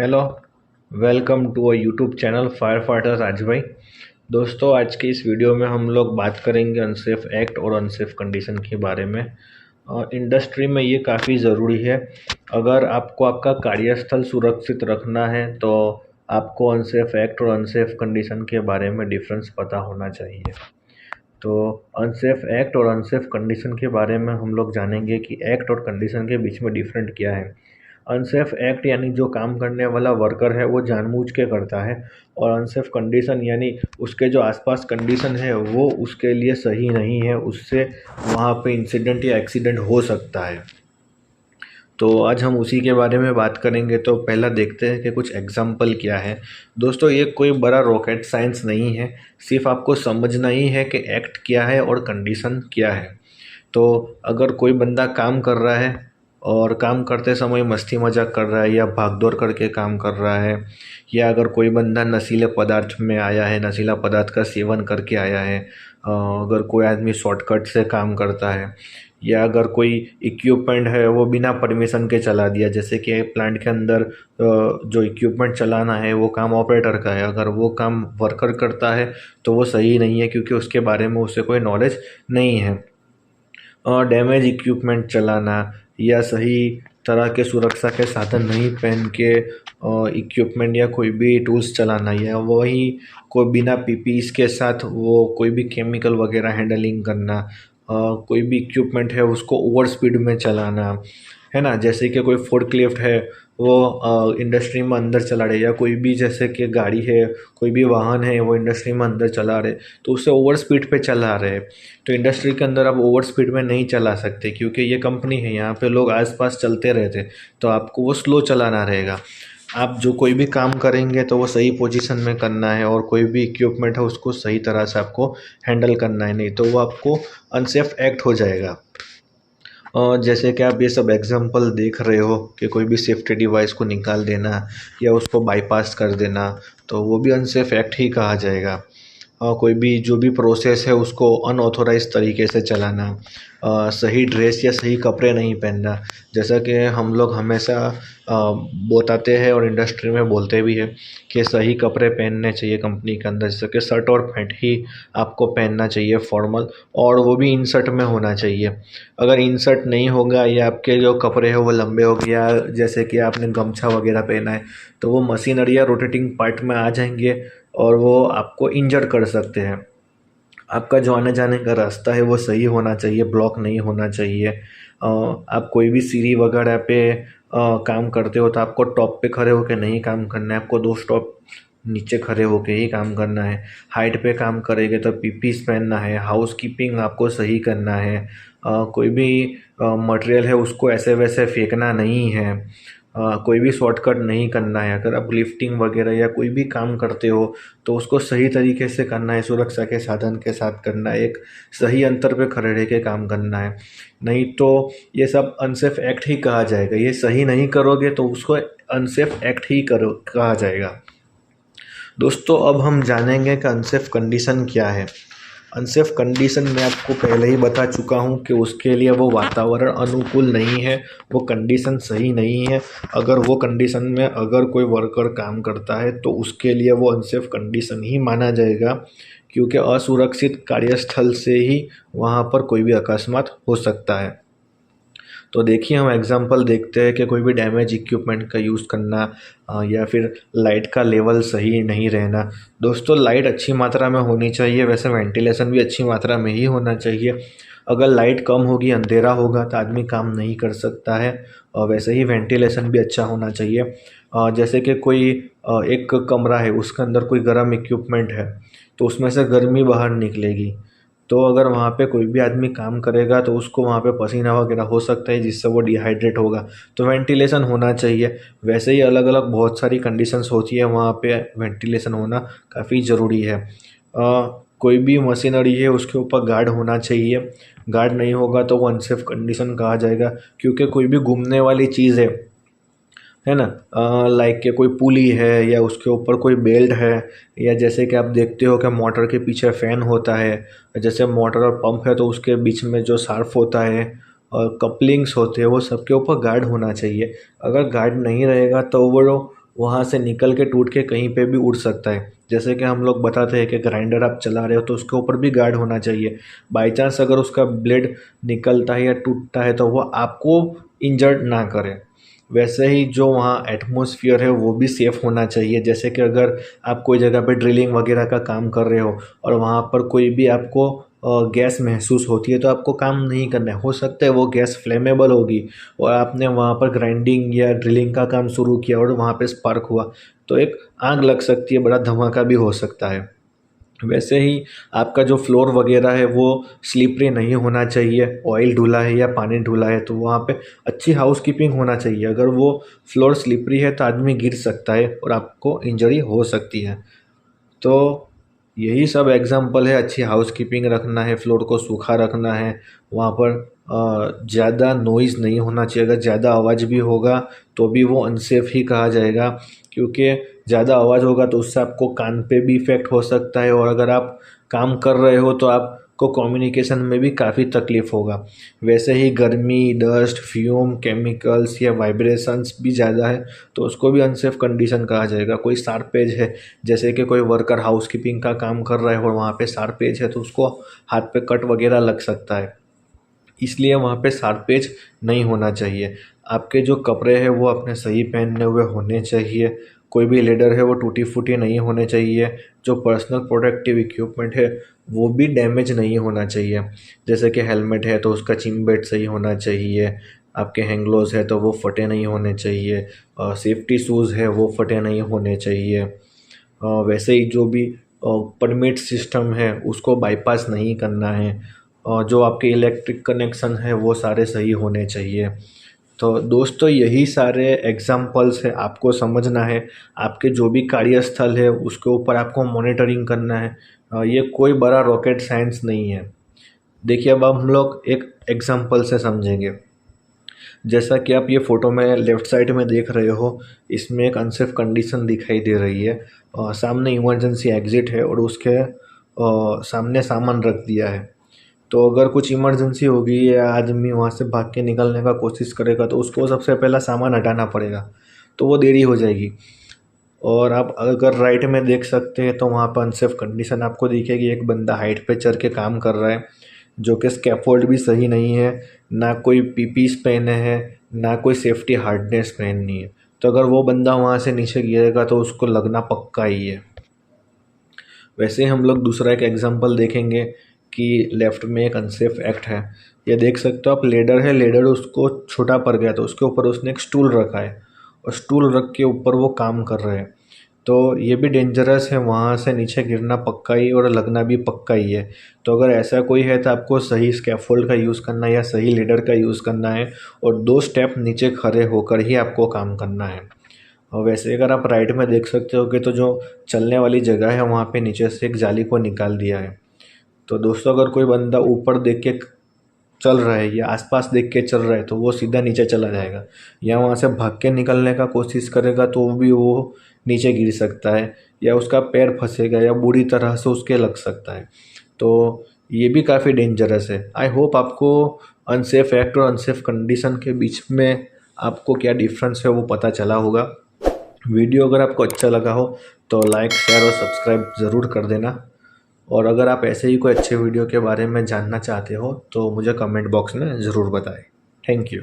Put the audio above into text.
Hello. Welcome to a YouTube channel fire fighter Raj भाई। दोस्तों, आज की इस वीडियो में हम लोग बात करेंगे अनसेफ एक्ट और अनसेफ कंडीशन के बारे में। इंडस्ट्री में ये काफ़ी ज़रूरी है। अगर आपको आपका कार्यस्थल सुरक्षित रखना है तो आपको अनसेफ एक्ट और अनसेफ कंडीशन के बारे में डिफरेंस पता होना चाहिए। तो अनसेफ एक्ट और अनसेफ कंडीशन के बारे में हम लोग जानेंगे कि एक्ट और कंडीशन के बीच में डिफरेंट क्या है। अनसेफ एक्ट यानी जो काम करने वाला वर्कर है वो जानबूझ के करता है, और अनसेफ कंडीशन यानी उसके जो आसपास कंडीशन है वो उसके लिए सही नहीं है, उससे वहाँ पे इंसिडेंट या एक्सीडेंट हो सकता है। तो आज हम उसी के बारे में बात करेंगे। तो पहला देखते हैं कि कुछ एग्जाम्पल क्या है। दोस्तों, ये कोई बड़ा रॉकेट साइंस नहीं है, सिर्फ आपको समझना ही है कि एक्ट क्या है और कंडीशन क्या है। तो अगर कोई बंदा काम कर रहा है और काम करते समय मस्ती मजाक कर रहा है या भागदौड़ करके काम कर रहा है, या अगर कोई बंदा नशीले पदार्थ में आया है, नशीला पदार्थ का सेवन करके आया है, अगर कोई आदमी शॉर्टकट से काम करता है, या अगर कोई इक्विपमेंट है वो बिना परमिशन के चला दिया, जैसे कि प्लांट के अंदर जो इक्विपमेंट चलाना है वो काम ऑपरेटर का है, अगर वो काम वर्कर करता है तो वो सही नहीं है, क्योंकि उसके बारे में उसे कोई नॉलेज नहीं है। डैमेज इक्विपमेंट चलाना, या सही तरह के सुरक्षा के साधन नहीं पहन के इक्विपमेंट या कोई भी टूल्स चलाना, या वही कोई बिना पीपीईस के साथ वो कोई भी केमिकल वगैरह हैंडलिंग करना, कोई भी इक्विपमेंट है उसको ओवर स्पीड में चलाना, है ना। जैसे कि कोई फोर्कलिफ्ट है वो इंडस्ट्री में अंदर चला रहे, या कोई भी जैसे कि गाड़ी है, कोई भी वाहन है वो इंडस्ट्री में अंदर चला रहे, तो उससे ओवर स्पीड पे चला रहे। तो इंडस्ट्री के अंदर आप ओवर स्पीड में नहीं चला सकते, क्योंकि ये कंपनी है, यहाँ पे लोग आसपास चलते रहते, तो आपको वो स्लो चलाना रहेगा। आप जो कोई भी काम करेंगे तो वो सही पोजीशन में करना है, और कोई भी इक्विपमेंट है उसको सही तरह से आपको हैंडल करना है, नहीं तो वो आपको अनसेफ एक्ट हो जाएगा। जैसे कि आप ये सब एग्जांपल देख रहे हो कि कोई भी सेफ्टी डिवाइस को निकाल देना या उसको बाईपास कर देना, तो वो भी अनसेफ एक्ट ही कहा जाएगा। कोई भी जो भी प्रोसेस है उसको अनऑथोराइज तरीके से चलाना, सही ड्रेस या सही कपड़े नहीं पहनना। जैसा कि हम लोग हमेशा बताते हैं और इंडस्ट्री में बोलते भी है कि सही कपड़े पहनने चाहिए कंपनी के अंदर, जैसे कि शर्ट और पैंट ही आपको पहनना चाहिए फॉर्मल, और वो भी इंसर्ट में होना चाहिए। अगर इंसर्ट नहीं होगा या आपके जो कपड़े हैं वो लंबे हो गया, जैसे कि आपने गमछा वगैरह पहना है, तो वो मशीनरी या रोटेटिंग पार्ट में आ जाएंगे और वो आपको इंजर कर सकते हैं। आपका जो आने जाने का रास्ता है वो सही होना चाहिए, ब्लॉक नहीं होना चाहिए। आप कोई भी सीढ़ी वगैरह पे काम करते हो तो आपको टॉप पे खड़े होकर नहीं काम करना है, आपको 2 स्टॉप नीचे खड़े होके ही काम करना है। हाइट पे काम करेंगे तो पीपीस पहनना है, हाउस कीपिंग आपको सही करना है। कोई भी मटेरियल है उसको ऐसे वैसे फेंकना नहीं है। कोई भी शॉर्टकट नहीं करना है। अगर आप लिफ्टिंग वगैरह या कोई भी काम करते हो तो उसको सही तरीके से करना है, सुरक्षा के साधन के साथ करना है, एक सही अंतर पे खड़े रह के काम करना है। नहीं तो ये सब अनसेफ एक्ट ही कहा जाएगा। ये सही नहीं करोगे तो उसको अनसेफ एक्ट ही करो कहा जाएगा। दोस्तों, अब हम जानेंगे कि अनसेफ कंडीशन क्या है। अनसेफ कंडीशन मैं आपको पहले ही बता चुका हूँ कि उसके लिए वो वातावरण अनुकूल नहीं है, वो कंडीशन सही नहीं है। अगर वो कंडीशन में अगर कोई वर्कर काम करता है तो उसके लिए वो अनसेफ कंडीशन ही माना जाएगा, क्योंकि असुरक्षित कार्यस्थल से ही वहाँ पर कोई भी अकस्मात हो सकता है। तो देखिए, हम एग्जांपल देखते हैं कि कोई भी डैमेज इक्विपमेंट का यूज़ करना, या फिर लाइट का लेवल सही नहीं रहना। दोस्तों, लाइट अच्छी मात्रा में होनी चाहिए, वैसे वेंटिलेशन भी अच्छी मात्रा में ही होना चाहिए। अगर लाइट कम होगी, अंधेरा होगा तो आदमी काम नहीं कर सकता है। और वैसे ही वेंटिलेशन भी अच्छा होना चाहिए। जैसे कि कोई एक कमरा है, उसके अंदर कोई गर्म इक्विपमेंट है तो उसमें से गर्मी बाहर निकलेगी, तो अगर वहाँ पे कोई भी आदमी काम करेगा तो उसको वहाँ पे पसीना वगैरह हो सकता है, जिससे वो डिहाइड्रेट होगा। तो वेंटिलेशन होना चाहिए। वैसे ही अलग अलग बहुत सारी कंडीशंस होती है, वहाँ पे वेंटिलेशन होना काफ़ी ज़रूरी है। कोई भी मशीनरी है उसके ऊपर गार्ड होना चाहिए। गार्ड नहीं होगा तो वो अनसेफ कंडीशन कहा जाएगा, क्योंकि कोई भी घूमने वाली चीज़ है ना, लाइक के कोई पुली है या उसके ऊपर कोई बेल्ट है, या जैसे कि आप देखते हो कि मोटर के पीछे फ़ैन होता है, जैसे मोटर और पंप है तो उसके बीच में जो शार्प होता है और कपलिंग्स होते हैं, वो सबके ऊपर गार्ड होना चाहिए। अगर गार्ड नहीं रहेगा तो वो वहाँ से निकल के टूट के कहीं पे भी उड़ सकता है। जैसे कि हम लोग बताते हैं कि ग्राइंडर आप चला रहे हो तो उसके ऊपर भी गार्ड होना चाहिए। बाई चांस अगर उसका ब्लेड निकलता है या टूटता है तो वो आपको इंजर्ड ना करे। वैसे ही जो वहाँ एटमॉस्फेयर है वो भी सेफ़ होना चाहिए। जैसे कि अगर आप कोई जगह पे ड्रिलिंग वगैरह का काम कर रहे हो और वहाँ पर कोई भी आपको गैस महसूस होती है तो आपको काम नहीं करना है। हो सकता है वो गैस फ्लेमेबल होगी और आपने वहाँ पर ग्राइंडिंग या ड्रिलिंग का काम शुरू किया और वहाँ पे स्पार्क हुआ तो एक आग लग सकती है, बड़ा धमाका भी हो सकता है। वैसे ही आपका जो फ्लोर वगैरह है वो स्लिपरी नहीं होना चाहिए। ऑयल धुला है या पानी धुला है तो वहाँ पे अच्छी हाउसकीपिंग होना चाहिए। अगर वो फ्लोर स्लिपरी है तो आदमी गिर सकता है और आपको इंजरी हो सकती है। तो यही सब एग्जांपल है। अच्छी हाउसकीपिंग रखना है, फ्लोर को सूखा रखना है, वहाँ पर ज़्यादा नॉइज़ नहीं होना चाहिए। अगर ज़्यादा आवाज़ भी होगा तो भी वो अनसेफ ही कहा जाएगा, क्योंकि ज़्यादा आवाज़ होगा तो उससे आपको कान पे भी इफ़ेक्ट हो सकता है और अगर आप काम कर रहे हो तो आपको कम्युनिकेशन में भी काफ़ी तकलीफ़ होगा। वैसे ही गर्मी, डस्ट, फ्यूम, केमिकल्स या वाइब्रेशंस भी ज़्यादा है तो उसको भी अनसेफ कंडीशन कहा जाएगा। कोई शार्प एज है, जैसे कि कोई वर्कर हाउसकीपिंग का काम कर रहा है और वहाँ पे शार्प एज है तो उसको हाथ पे कट वगैरह लग सकता है, इसलिए वहाँ पे शार्प एज नहीं होना चाहिए। आपके जो कपड़े हैं वो अपने सही पहने हुए होने चाहिए। कोई भी लेदर है वो टूटी फूटी नहीं होने चाहिए। जो पर्सनल प्रोटेक्टिव इक्विपमेंट है वो भी डैमेज नहीं होना चाहिए। जैसे कि हेलमेट है तो उसका चिन बेल्ट सही होना चाहिए। आपके हैंड ग्लोव्स है तो वो फटे नहीं होने चाहिए। सेफ्टी शूज़ है वो फटे नहीं होने चाहिए। वैसे ही जो भी परमिट सिस्टम है उसको बाईपास नहीं करना है। जो आपके इलेक्ट्रिक कनेक्शन है वो सारे सही होने चाहिए। तो दोस्तों यही सारे एग्जाम्पल्स है, आपको समझना है। आपके जो भी कार्यस्थल है उसके ऊपर आपको मॉनिटरिंग करना है। ये कोई बड़ा रॉकेट साइंस नहीं है। देखिए अब हम लोग एक एग्जाम्पल से समझेंगे। जैसा कि आप ये फ़ोटो में लेफ़्ट साइड में देख रहे हो, इसमें एक अनसेफ कंडीशन दिखाई दे रही है। सामने इमरजेंसी एग्ज़िट है और उसके सामने सामान रख दिया है। तो अगर कुछ इमरजेंसी होगी या आदमी वहाँ से भाग के निकलने का कोशिश करेगा तो उसको सबसे पहला सामान हटाना पड़ेगा, तो वो देरी हो जाएगी। और आप अगर राइट में देख सकते हैं तो वहाँ पर अनसेफ कंडीशन आपको दिखेगी। एक बंदा हाइट पे चढ़ के काम कर रहा है, जो कि स्कैफोल्ड भी सही नहीं है, ना कोई पीपीस पहने हैं, ना कोई सेफ्टी हार्डनेस पहननी है। तो अगर वो बंदा वहाँ से नीचे गिरेगा तो उसको लगना पक्का ही है। वैसे ही हम लोग दूसरा एक एग्जांपल देखेंगे कि लेफ़्ट में एक अनसेफ एक्ट है। ये देख सकते हो आप, लेडर है, लेडर उसको छोटा पड़ गया तो उसके ऊपर उसने एक स्टूल रखा है और स्टूल रख के ऊपर वो काम कर रहे हैं। तो ये भी डेंजरस है, वहाँ से नीचे गिरना पक्का ही और लगना भी पक्का ही है। तो अगर ऐसा कोई है तो आपको सही स्कैफोल्ड का यूज़ करना है या सही लेडर का यूज़ करना है और 2 स्टेप नीचे खड़े होकर ही आपको काम करना है। और वैसे अगर आप राइट में देख सकते हो कि तो जो चलने वाली जगह है वहाँ पे नीचे से एक जाली को निकाल दिया है। तो दोस्तों अगर कोई बंदा ऊपर देख के चल रहा है या आसपास देख के चल रहा है तो वो सीधा नीचे चला जाएगा, या वहाँ से भाग के निकलने का कोशिश करेगा तो भी वो नीचे गिर सकता है या उसका पैर फंसेगा या बुरी तरह से उसके लग सकता है। तो ये भी काफ़ी डेंजरस है। आई होप आपको अनसेफ एक्ट और अनसेफ कंडीशन के बीच में आपको क्या डिफरेंस है वो पता चला होगा। वीडियो अगर आपको अच्छा लगा हो तो लाइक, शेयर और सब्सक्राइब ज़रूर कर देना। और अगर आप ऐसे ही कोई अच्छे वीडियो के बारे में जानना चाहते हो तो मुझे कमेंट बॉक्स में ज़रूर बताएं। Thank you.